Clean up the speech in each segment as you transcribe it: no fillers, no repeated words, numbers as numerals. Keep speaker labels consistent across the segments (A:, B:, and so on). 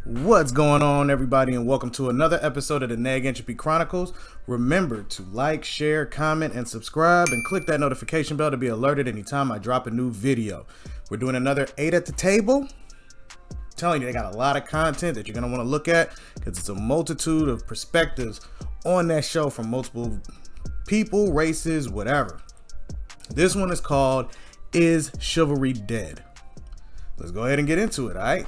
A: What's going on, everybody, and welcome to another episode of the Neg Entropy Chronicles. Remember to like, share, comment, and subscribe, and click that notification bell to be alerted anytime I drop a new video. We're doing another 8 at the table. I'm telling you, they got a lot of content that you're going to want to look at because it's a multitude of perspectives on that show from multiple people, races, whatever. This one is called Is Chivalry Dead? Let's go ahead and get into it, all right?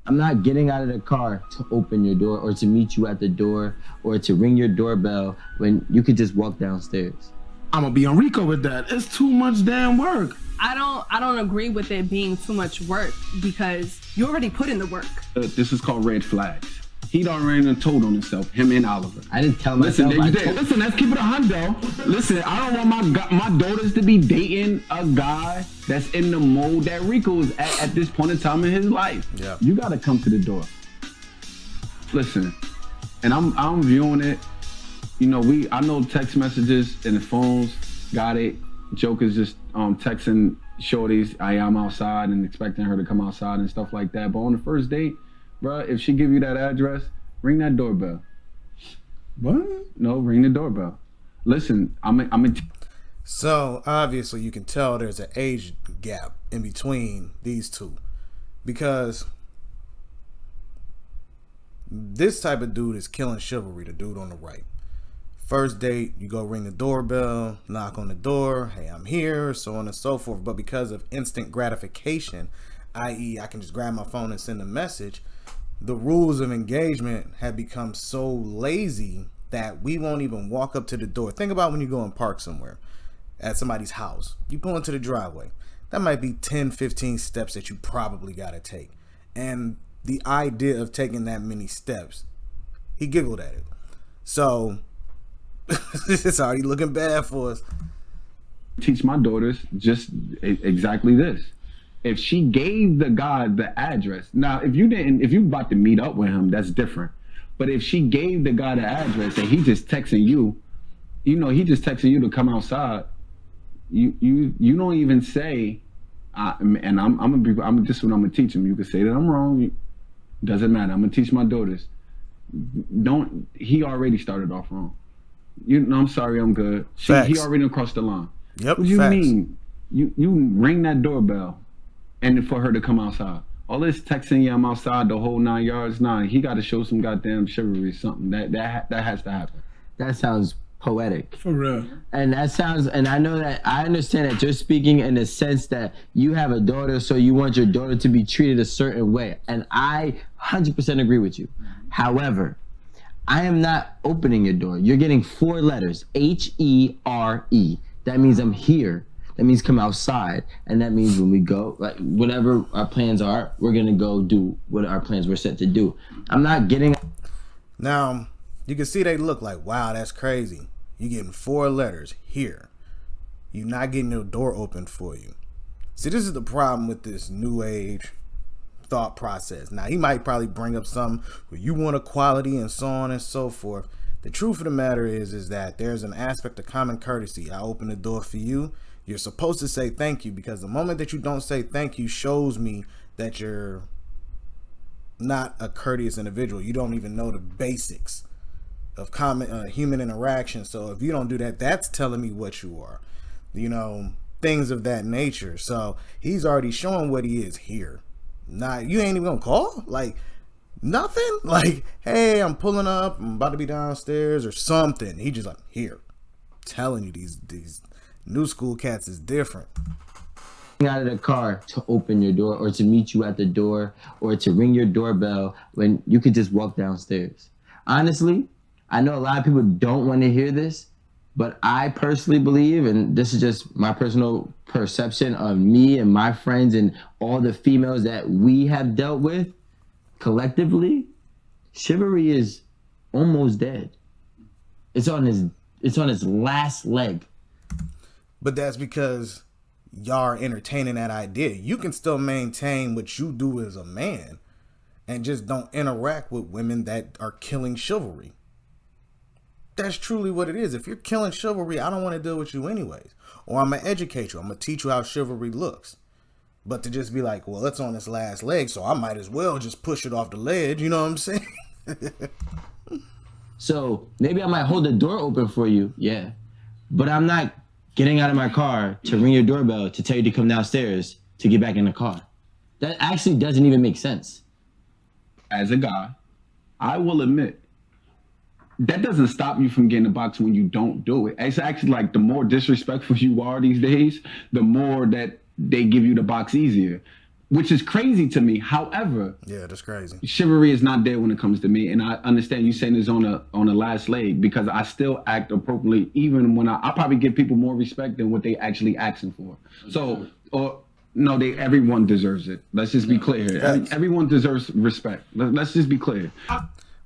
B: I'm not getting out of the car to open your door or to meet you at the door or to ring your doorbell when you could just walk downstairs.
C: I'm gonna be on Rico with that. It's too much damn work.
D: I don't agree with it being too much work because you already put in the work.
C: This is called red flags. He'd already done told on himself, him and Oliver.
B: I didn't tell myself.
C: Listen, let's keep it a hundo. Listen, I don't want my daughters to be dating a guy that's in the mode that Rico is at this point in time in his life.
A: Yeah.
C: You gotta come to the door. Listen, and I'm viewing it. You know, I know text messages and the phones got it. Joker's just texting shorties, I am outside and expecting her to come outside and stuff like that. But on the first date, bro, if she give you that address, ring that doorbell.
A: What?
C: No, ring the doorbell. Listen,
A: So obviously you can tell there's an age gap in between these two because this type of dude is killing chivalry, the dude on the right. First date, you go ring the doorbell, knock on the door, hey, I'm here, so on and so forth. But because of instant gratification, i.e. I can just grab my phone and send a message, the rules of engagement have become so lazy that we won't even walk up to the door. Think about when you go and park somewhere at somebody's house. You pull into the driveway. That might be 10, 15 steps that you probably got to take. And the idea of taking that many steps, he giggled at it. So, it's already looking bad for us.
C: teach my daughters just exactly this. If she gave the guy the address, now if you about to meet up with him, that's different. But if she gave the guy the address and he just texting you, he just texting you to come outside, you don't even say, and I'm just what I'm gonna teach him. You can say that I'm wrong. Doesn't matter. I'm gonna teach my daughters. He already started off wrong. I'm sorry, I'm good. He already crossed the line.
A: Yep.
C: What do you mean? You ring that doorbell and for her to come outside. All this texting, yeah, I'm outside the whole 9 yards. Nah, he got to show some goddamn chivalry, something. That has to happen.
B: That sounds poetic.
C: For real.
B: And I know that I understand that you're speaking in the sense that you have a daughter, so you want your daughter to be treated a certain way. And I 100% agree with you. However, I am not opening your door. You're getting 4 letters, H-E-R-E. That means I'm here. That means come outside. And that means when we go, like whatever our plans are, we're going to go do what our plans were set to do. I'm not getting...
A: Now, you can see they look like, wow, that's crazy. You're getting 4 letters here. You're not getting your door open for you. See, this is the problem with this new age thought process. Now, he might probably bring up something where you want equality and so on and so forth. The truth of the matter is that there's an aspect of common courtesy. I open the door for you. You're supposed to say thank you, because the moment that you don't say thank you shows me that you're not a courteous individual. You don't even know the basics of common human interaction. So if you don't do that, that's telling me what you are. Things of that nature. So he's already showing what he is here. Not, you ain't even gonna call? Like, nothing? Like, hey, I'm pulling up, I'm about to be downstairs or something. He just like, here. Telling you, these new school cats is different.
B: Out of the car to open your door or to meet you at the door or to ring your doorbell when you could just walk downstairs. Honestly, I know a lot of people don't want to hear this, but I personally believe, and this is just my personal perception of me and my friends and all the females that we have dealt with collectively, chivalry is almost dead. It's on its last leg.
A: But that's because y'all are entertaining that idea. You can still maintain what you do as a man and just don't interact with women that are killing chivalry. That's truly what it is. If you're killing chivalry, I don't want to deal with you anyways. Or I'm going to educate you. I'm going to teach you how chivalry looks. But to just be like, well, it's on its last leg, so I might as well just push it off the ledge. You know what I'm saying?
B: So maybe I might hold the door open for you, yeah. But I'm not getting out of my car to ring your doorbell to tell you to come downstairs to get back in the car. That actually doesn't even make sense.
C: As a guy, I will admit, that doesn't stop you from getting a box when you don't do it. It's actually like the more disrespectful you are these days, the more that they give you the box easier, which is crazy to me. However,
A: yeah, that's crazy.
C: Chivalry is not there when it comes to me, and I understand you saying it's on the last leg because I still act appropriately, even when I probably give people more respect than what they actually asking for. So, or no, everyone deserves it. Let's just be clear here. Everyone deserves respect. Let's just be clear.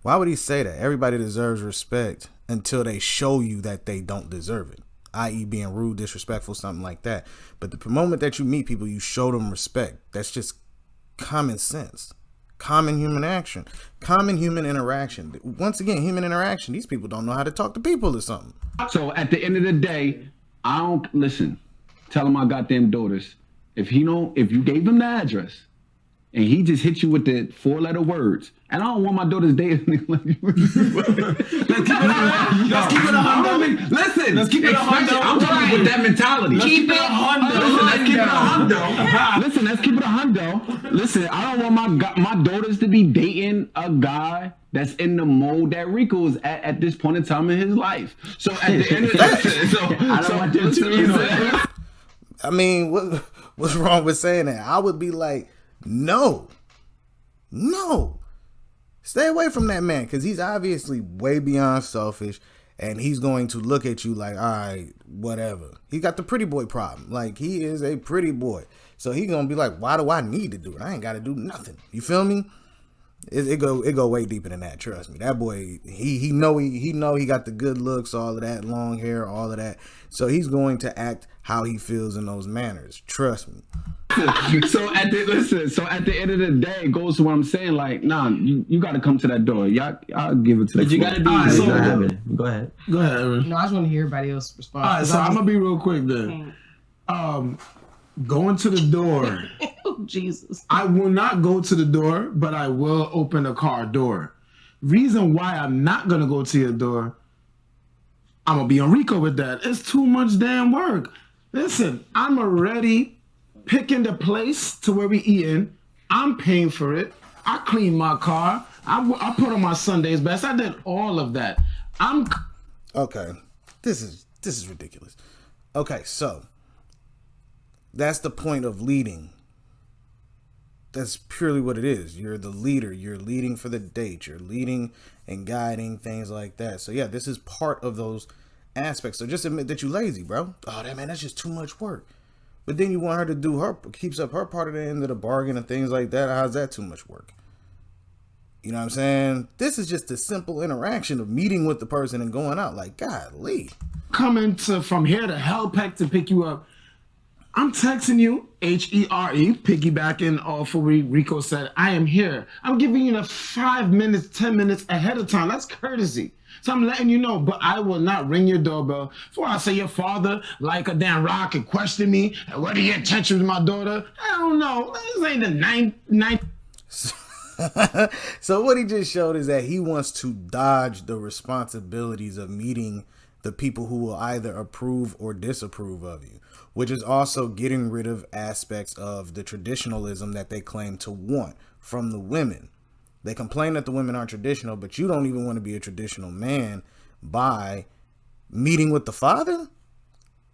A: Why would he say that? Everybody deserves respect until they show you that they don't deserve it, i.e. being rude, disrespectful, something like that. But the moment that you meet people, you show them respect. That's just common sense, common human action, common human interaction. Once again, human interaction. These people don't know how to talk to people or something.
C: So at the end of the day, I don't listen. Tell my goddamn daughters, if you gave him the address and he just hit you with the 4-letter words, and I don't want my daughters dating like you. Let's keep it 100. Listen, let's keep it 100. I'm talking with that mentality.
D: Keep it 100.
C: Let's keep it 100. Listen, let's keep it 100. Listen, I don't want my daughters to be dating a guy that's in the mode that Rico is at this point in time in his life. So at the end of
B: I don't want them to.
A: I mean, what's wrong with saying that? I would be like, no. Stay away from that man, because he's obviously way beyond selfish, and he's going to look at you like, all right, whatever. He got the pretty boy problem. Like, he is a pretty boy. So he's going to be like, why do I need to do it? I ain't got to do nothing. You feel me? It go way deeper than that. Trust me. That boy, he know he got the good looks, all of that, long hair, all of that. So he's going to act how he feels in those manners. Trust me.
C: So at the end of the day, it goes to what I'm saying. Like, nah, you got to come to that door. I'll give it to.
B: But you got to be.
E: Right, so,
B: go ahead.
E: Go ahead, Aaron.
F: No, I just want to hear everybody else respond.
E: All right, so I'm gonna be real quick then. Going to the door.
F: Oh, Jesus.
E: I will not go to the door, but I will open a car door. Reason why I'm not gonna go to your door, I'm gonna be on Rico with that. It's too much damn work. Listen, I'm already picking the place to where we eating. I'm paying for it. I clean my car. I put on my Sunday's best. I did all of that.
A: Okay, this is ridiculous. Okay, so that's the point of leading. That's purely what it is. You're the leader. You're leading for the date. You're leading and guiding, things like that. So yeah, this is part of those aspects. So just admit that you lazy, bro. Oh, that's just too much work. But then you want her to do keeps up her part of the end of the bargain and things like that. How's that too much work? You know what I'm saying? This is just a simple interaction of meeting with the person and going out. Like, golly.
E: Coming from here to Hellpeck to pick you up. I'm texting you, HERE, piggybacking off of what Rico said. I am here. I'm giving you the 5 minutes, 10 minutes ahead of time. That's courtesy. So I'm letting you know, but I will not ring your doorbell before I say your father, like a damn rock, and question me. What are your intentions with my daughter? I don't know. This ain't the ninth.
A: So what he just showed is that he wants to dodge the responsibilities of meeting the people who will either approve or disapprove of you, which is also getting rid of aspects of the traditionalism that they claim to want from the women. They complain that the women aren't traditional, but you don't even want to be a traditional man by meeting with the father?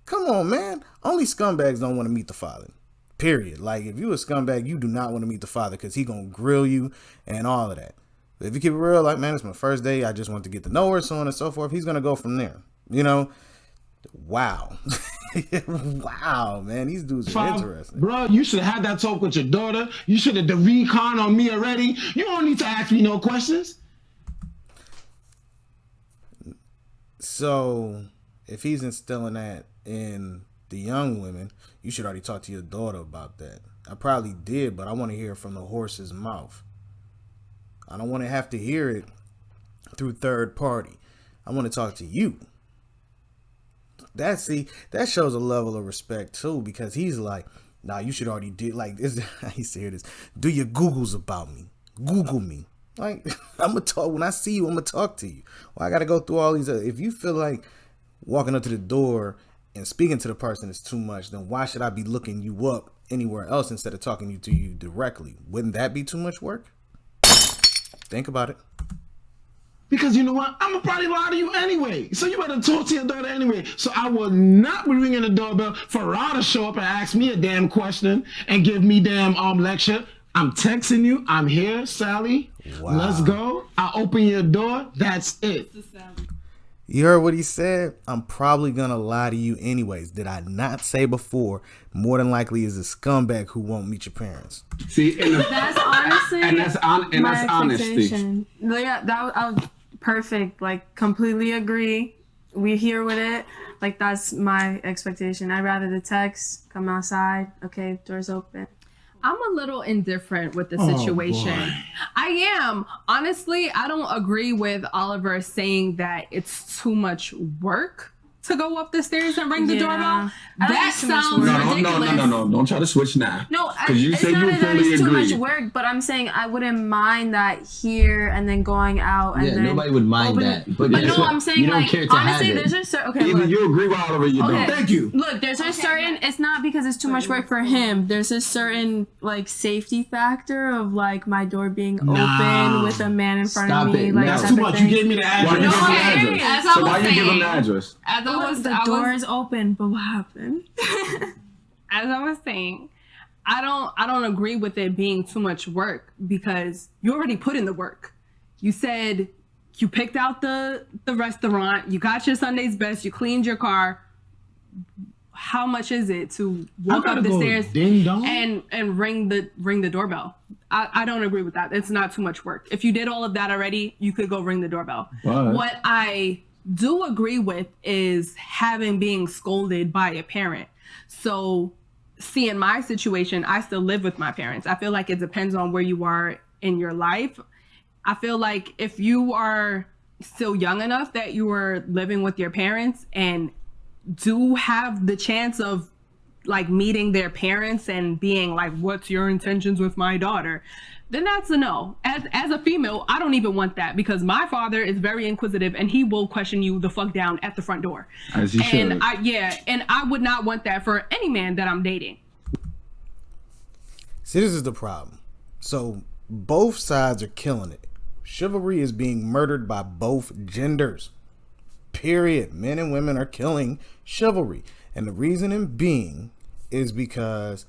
A: Come on, man. Only scumbags don't want to meet the father. Period. Like, if you a scumbag, you do not want to meet the father because he gonna grill you and all of that. But if you keep it real, like, man, it's my first day, I just want to get to know her, so on and so forth, he's gonna go from there. You know? Wow. Wow, man, these dudes are interesting.
E: Bro, you should have had that talk with your daughter. You should have done recon on me already. You don't need to ask me no questions.
A: So, if he's instilling that in the young women, you should already talk to your daughter about that. I probably did, but I want to hear it from the horse's mouth. I don't want to have to hear it through third party. I want to talk to you. That shows a level of respect too, because he's like, Nah, you should already did like this. I used to hear this. Do your Googles about me. Google me. Like I'm gonna talk when I see you. I'm gonna talk to you. Well, I gotta go through all these. If you feel like walking up to the door and speaking to the person is too much, then why should I be looking you up anywhere else instead of talking to you directly? Wouldn't that be too much work? Think about it.
E: Because you know what? I'm gonna probably lie to you anyway. So you better talk to your daughter anyway. So I will not be ringing the doorbell for Ra to show up and ask me a damn question and give me damn lecture. I'm texting you. I'm here, Sally.
A: Wow.
E: Let's go. I open your door. That's it.
A: You heard what he said? I'm probably gonna lie to you anyways. Did I not say before? More than likely is a scumbag who won't meet your parents.
C: See,
D: That's honestly
C: that's honesty.
D: expectation. Yeah, I was perfect. Like, completely agree. We here with it. Like, that's my expectation. I'd rather the text, come outside. Okay, doors open.
F: I'm a little indifferent with the situation.
D: I am. Honestly, I don't agree with Oliver saying that it's too much work to go up the stairs and ring the doorbell. That sounds ridiculous.
C: No. Don't try to switch now.
D: No,
C: because you say you fully
D: it's too much
C: agree.
D: work, but I'm saying I wouldn't mind that here and then going out and then
B: nobody would mind
D: opening-
B: that.
D: But
B: guess
D: no,
B: what?
D: I'm saying
B: you don't
D: like
B: care to
D: honestly,
B: have
D: there's
B: it.
D: a certain okay.
C: Either
D: Look,
C: you agree with Oliver, or you don't.
E: Thank you.
D: Look, there's a certain. It's not because it's too much work for him. There's a certain like safety factor of like my door being open with a man in front
B: Stop
D: of me.
B: it.
D: Like
B: That's
E: That's
D: type
E: too
D: of
E: much. You
D: thing.
E: gave me the
C: Why
E: address.
C: you give him the
D: Okay,
C: address?
D: as I
C: So
D: was
C: why you give him the
D: saying.
C: address?
D: As I was, the door is open, but what happened? As I was saying, I don't agree with it being too much work because you already put in the work. You said you picked out the restaurant, you got your Sunday's best, you cleaned your car. How much is it to walk up the stairs
E: ding dong
D: and ring the doorbell? I don't agree with that. It's not too much work. If you did all of that already, you could go ring the doorbell.
C: But
D: What I do agree with is being scolded by a parent. So, see, in my situation, I still live with my parents. I feel like it depends on where you are in your life. I feel like if you are still young enough that you are living with your parents and do have the chance of like meeting their parents and being like, what's your intentions with my daughter? Then that's a no. As a female, I don't even want that because my father is very inquisitive and he will question you the fuck down at the front door.
C: As he should.
D: And I would not want that for any man that I'm dating.
A: See, this is the problem. So both sides are killing it. Chivalry is being murdered by both genders. Period. Men and women are killing chivalry. And the reasoning being is because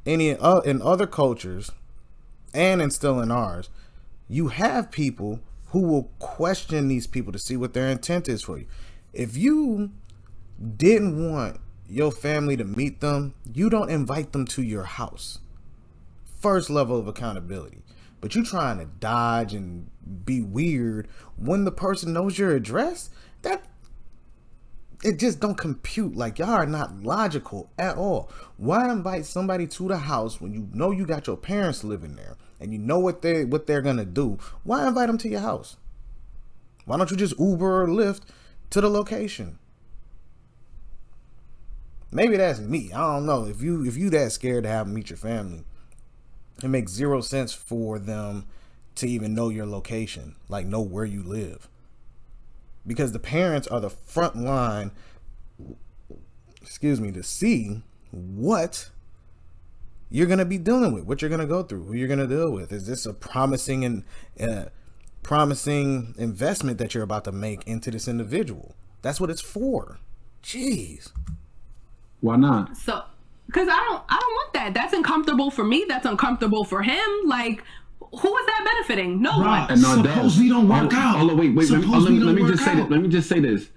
A: in other cultures and still in ours, you have people who will question these people to see what their intent is for you. If you didn't want your family to meet them, you don't invite them to your house. First level of accountability. But you trying to dodge and be weird when the person knows your address, that it just don't compute. Like, y'all are not logical at all. Why invite somebody to the house when you know you got your parents living there and you know what they're gonna do? Why invite them to your house? Why don't you just Uber or Lyft to the location? Maybe that's me. I don't know. If you that scared to have them meet your family, it makes zero sense for them to even know your location, like know where you live. Because the parents are the front line, to see what you're going to be dealing with, what you're going to go through, who you're going to deal with. Is this a promising investment that you're about to make into this individual? That's what it's for. Jeez.
C: Why not?
D: So, because I don't want that. That's uncomfortable for me. That's uncomfortable for him. Like, who is that benefiting? No one.
C: And no,
E: Suppose we don't work out.
C: Oh, wait.
E: Suppose we
C: Let me
E: don't
C: just
E: work
C: say
E: out.
C: this. Let me just say this.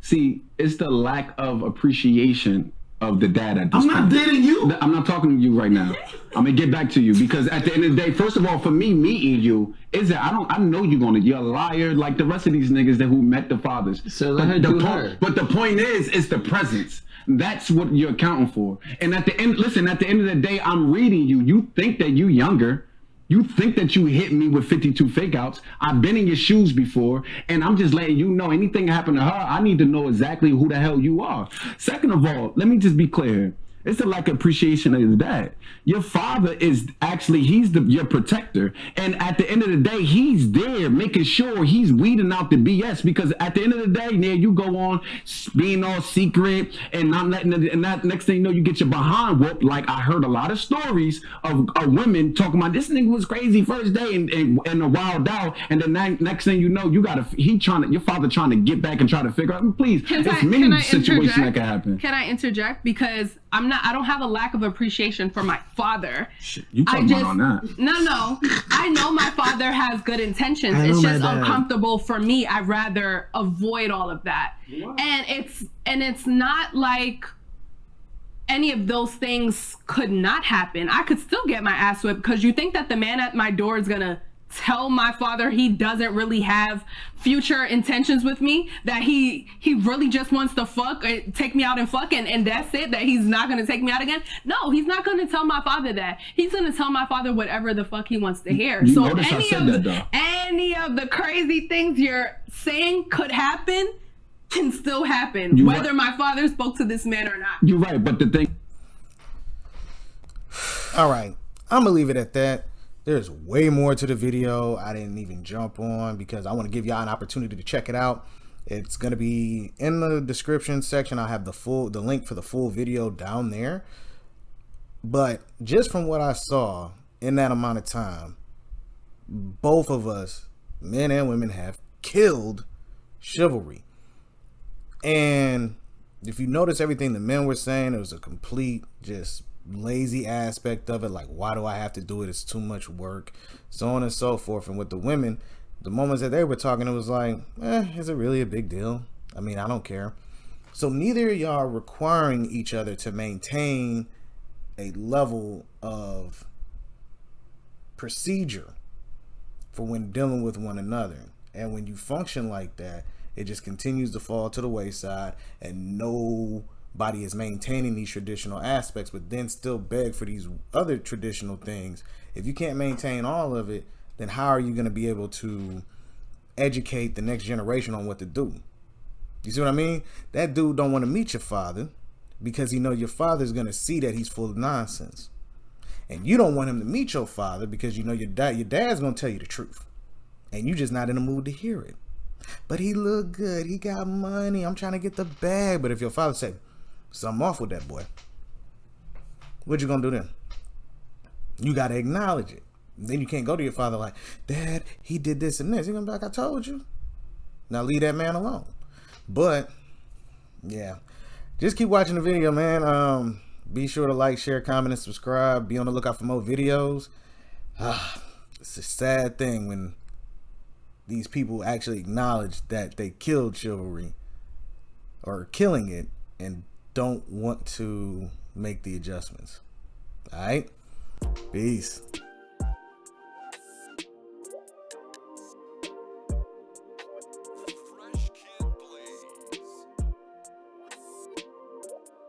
C: See, it's the lack of appreciation of the dad at this
E: I'm
C: point.
E: not dating you.
C: I'm not talking to you right now. I'm gonna get back to you because at the end of the day, first of all, for me meeting you is that I know you're a liar like the rest of these niggas who met the fathers.
B: So let her do her.
C: But the point is, it's the presence. That's what you're accounting for. And at the end of the day, I'm reading you. You think that you younger. You think that you hit me with 52 fake outs. I've been in your shoes before, and I'm just letting you know anything happened to her, I need to know exactly who the hell you are. Second of all, let me just be clear. It's a lack of appreciation of that. Your father is actually, he's your protector. And at the end of the day, he's there making sure he's weeding out the BS, because at the end of the day, there you go on being all secret and not letting it, and that next thing you know, you get your behind whooped. Like I heard a lot of stories of women talking about this nigga was crazy first day and a wild out. And then next thing you know, your father trying to get back and try to figure out, please, it's many situations that can happen.
D: Can I interject? Because I don't have a lack of appreciation for my father.
C: Shit, you talking about on that?
D: No. I know my father has good intentions. It's just uncomfortable for me. I'd rather avoid all of that. What? And it's not like any of those things could not happen. I could still get my ass whipped, because you think that the man at my door is gonna tell my father he doesn't really have future intentions with me, that he really just wants to take me out and fuck, and that's it, that he's not gonna take me out again? No, he's not gonna tell my father that. He's gonna tell my father whatever the fuck he wants to hear. So any of the crazy things you're saying could happen can still happen, whether my father spoke to this man or not.
C: You're right, but the thing.
A: All right, I'm gonna leave it at that. There's way more to the video I didn't even jump on, because I want to give y'all an opportunity to check it out. It's going to be in the description section. I'll have the link for the full video down there. But just from what I saw in that amount of time, both of us, men and women, have killed chivalry. And if you notice everything the men were saying, it was a complete just lazy aspect of it. Like, why do I have to do it? It's too much work, so on and so forth. And with the women, the moments that they were talking, it was like, is it really a big deal? I mean, I don't care. So neither of y'all are requiring each other to maintain a level of procedure for when dealing with one another. And when you function like that, it just continues to fall to the wayside, and nobody is maintaining these traditional aspects, but then still beg for these other traditional things. If you can't maintain all of it, then how are you going to be able to educate the next generation on what to do? You see what I mean? That dude don't want to meet your father because he know your father's going to see that he's full of nonsense. And you don't want him to meet your father because you know your dad's going to tell you the truth. And you just not in the mood to hear it. But he look good. He got money. I'm trying to get the bag. But if your father say, something off with that boy, what you gonna do then? You gotta acknowledge it. Then you can't go to your father like, Dad, he did this and this. He's gonna be like, I told you. Now leave that man alone. But yeah, just keep watching the video, man. Be sure to like, share, comment, and subscribe. Be on the lookout for more videos. It's a sad thing when these people actually acknowledge that they killed chivalry or killing it and don't want to make the adjustments. All right, peace.